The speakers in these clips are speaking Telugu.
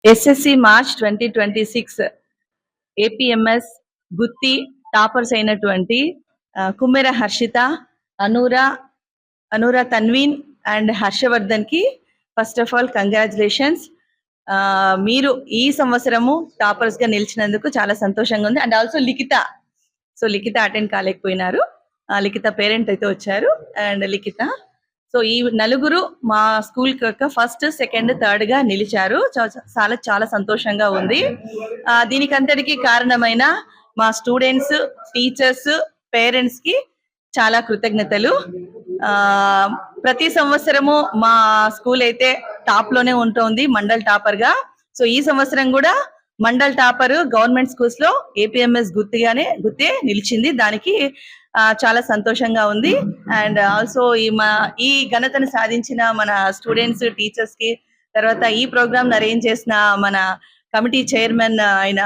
ఎస్ఎస్సి మార్చ్ 2026 ఏపీఎంఎస్ గుత్తి టాపర్స్ అయినటువంటి కుమ్మెర హర్షిత, అనూర తన్వీన్ అండ్ హర్షవర్ధన్ కి ఫస్ట్ ఆఫ్ ఆల్ కంగ్రాచులేషన్స్. మీరు ఈ సంవత్సరము టాపర్స్ గా నిలిచినందుకు చాలా సంతోషంగా ఉంది. అండ్ ఆల్సో లిఖిత అటెండ్ కాలేకపోయినారు. లిఖిత పేరెంట్ అయితే వచ్చారు. అండ్ లిఖిత, సో ఈ నలుగురు మా స్కూల్ యొక్క ఫస్ట్, సెకండ్, థర్డ్ గా నిలిచారు. చాలా సంతోషంగా ఉంది. దీనికంతటికి కారణమైన మా స్టూడెంట్స్, టీచర్స్, పేరెంట్స్ కి చాలా కృతజ్ఞతలు. ప్రతి సంవత్సరము మా స్కూల్ అయితే టాప్ లోనే ఉంటుంది, మండల్ టాపర్ గా. సో ఈ సంవత్సరం కూడా మండల్ టాపర్ గవర్నమెంట్ స్కూల్స్ లో ఏపీఎంఎస్ గుత్తే నిలిచింది. దానికి చాలా సంతోషంగా ఉంది. అండ్ ఆల్సో ఈ ఘనతను సాధించిన మన స్టూడెంట్స్, టీచర్స్ కి, తర్వాత ఈ ప్రోగ్రామ్ అరేంజ్ చేసిన మన కమిటీ చైర్మన్ అయిన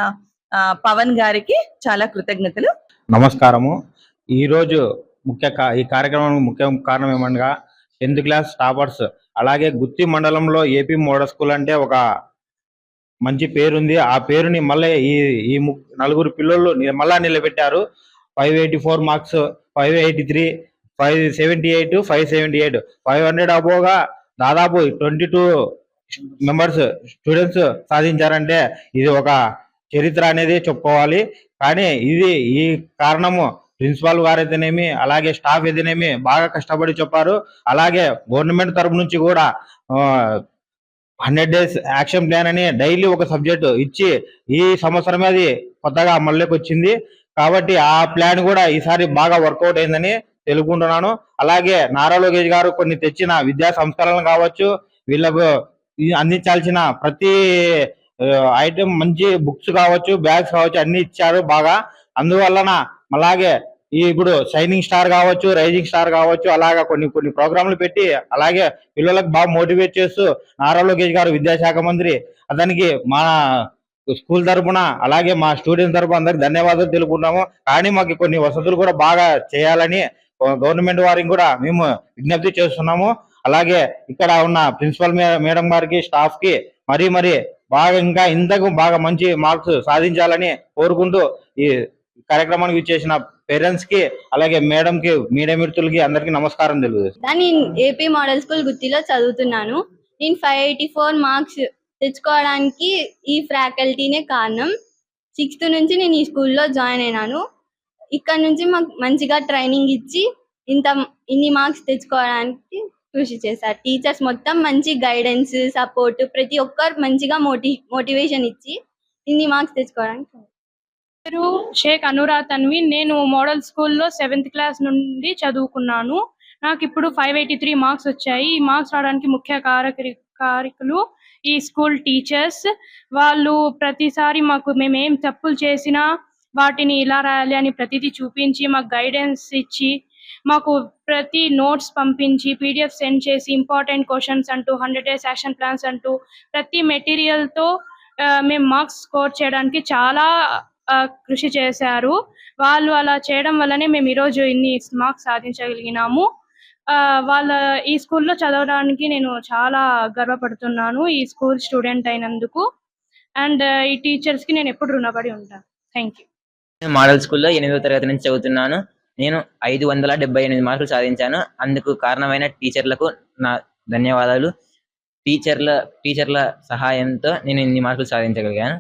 పవన్ గారికి చాలా కృతజ్ఞతలు. నమస్కారము. ఈరోజు ఈ కార్యక్రమానికి ముఖ్య కారణం ఏమనగా 10th క్లాస్ టాపర్స్, అలాగే గుత్తి మండలంలో ఏపీ మోడల్ స్కూల్ అంటే ఒక మంచి పేరుంది. ఆ పేరుని మళ్ళీ ఈ నలుగురు పిల్లలు మళ్ళా నిలబెట్టారు. 584 మార్క్స్, 583, 578, 578, 500 అబోగా దాదాపు 22 మెంబర్స్ స్టూడెంట్స్ సాధించారంటే ఇది ఒక చరిత్ర అనేది చెప్పుకోవాలి. కానీ ఈ కారణము ప్రిన్సిపాల్ గారు అయితేనేమి, అలాగే స్టాఫ్ అయితేనేమి బాగా కష్టపడి చెప్పారు. అలాగే గవర్నమెంట్ తరపు నుంచి కూడా 100 days యాక్షన్ ప్లాన్ అని డైలీ ఒక సబ్జెక్టు ఇచ్చి ఈ సంవత్సరమే అది కొత్తగా అమల్లోకి వచ్చింది. కాబట్టి ఆ ప్లాన్ కూడా ఈసారి బాగా వర్కౌట్ అయిందని తెలుపుకుంటున్నాను. అలాగే నారా లోకేష్ గారు కొన్ని తెచ్చిన విద్యా సంస్కరణలు కావచ్చు, వీళ్ళకు అందించాల్సిన ప్రతి ఐటమ్, మంచి బుక్స్ కావచ్చు, బ్యాగ్స్ కావచ్చు, అన్ని ఇచ్చారు బాగా. అందువలన అలాగే ఇప్పుడు షైనింగ్ స్టార్ కావచ్చు, రైజింగ్ స్టార్ కావచ్చు, అలాగా కొన్ని ప్రోగ్రాంలు పెట్టి అలాగే పిల్లలకు బాగా మోటివేట్ చేస్తూ నారా లోకేష్ గారు విద్యాశాఖ మంత్రి, అతనికి మా స్కూల్ తరఫున అలాగే మా స్టూడెంట్స్ తరఫున అందరికి ధన్యవాదాలు తెలుపుకుంటాము. కానీ మాకు కొన్ని వసతులు కూడా బాగా చేయాలని గవర్నమెంట్ వారికి కూడా మేము విజ్ఞప్తి చేస్తున్నాము. అలాగే ఇక్కడ ఉన్న ప్రిన్సిపల్ మేడం గారికి, స్టాఫ్ కి మరీ బాగా ఇంతకు బాగా మంచి మార్క్స్ సాధించాలని కోరుకుంటూ ఈ కార్యక్రమానికి ఇచ్చేసిన పేరెంట్స్ కి, అలాగే మేడం కి, మీడియా మిత్రులకి అందరికి నమస్కారం తెలియజేస్తాను. నేను ఏపీ మోడల్ స్కూల్ గుత్తిలో చదువుతున్నాను. నేను 584 మార్క్స్ తెచ్చుకోవడానికి ఈ ఫ్యాకల్టీనే కారణం. 6th నుంచి నేను ఈ స్కూల్లో జాయిన్ అయినాను. ఇక్కడ నుంచి మాకు మంచిగా ట్రైనింగ్ ఇచ్చి ఇన్ని మార్క్స్ తెచ్చుకోవడానికి కృషి చేశారు. టీచర్స్ మొత్తం మంచి గైడెన్స్, సపోర్ట్, ప్రతి ఒక్కరు మంచిగా మోటివేషన్ ఇచ్చి ఇన్ని మార్క్స్ తెచ్చుకోవడానికి. పేరు షేక్ అనూర తన్వీన్. నేను మోడల్ స్కూల్లో 7th క్లాస్ నుండి చదువుకున్నాను. నాకు ఇప్పుడు 583 మార్క్స్ వచ్చాయి. ఈ మార్క్స్ రావడానికి ముఖ్య కారకులు ఈ స్కూల్ టీచర్స్. వాళ్ళు ప్రతిసారి మేమేం తప్పులు చేసినా వాటిని ఇలా రాయాలి అని ప్రతిదీ చూపించి, మాకు గైడెన్స్ ఇచ్చి, మాకు ప్రతి నోట్స్ పంపించి, పీడిఎఫ్ సెండ్ చేసి, ఇంపార్టెంట్ క్వశ్చన్స్ అంటూ, 100 days యాక్షన్ ప్లాన్స్ అంటూ ప్రతి మెటీరియల్తో మేము మార్క్స్ స్కోర్ చేయడానికి చాలా కృషి చేశారు. వాళ్ళు అలా చేయడం వల్లనే మేము ఈరోజు ఇన్ని మార్క్స్ సాధించగలిగినాము. ఈ స్కూల్లో చదవడానికి నేను చాలా గర్వపడుతున్నాను, ఈ స్కూల్ స్టూడెంట్ అయినందుకు. అండ్ ఈ టీచర్స్ కి నేను ఎప్పుడు రుణపడి ఉంటాను. Thank you. మోడల్ స్కూల్లో 8వ తరగతి నుంచి చదువుతున్నాను. నేను 578 మార్కులు సాధించాను. అందుకు కారణమైన టీచర్లకు నా ధన్యవాదాలు. టీచర్ల సహాయంతో నేను ఇన్ని మార్కులు సాధించగలిగాను.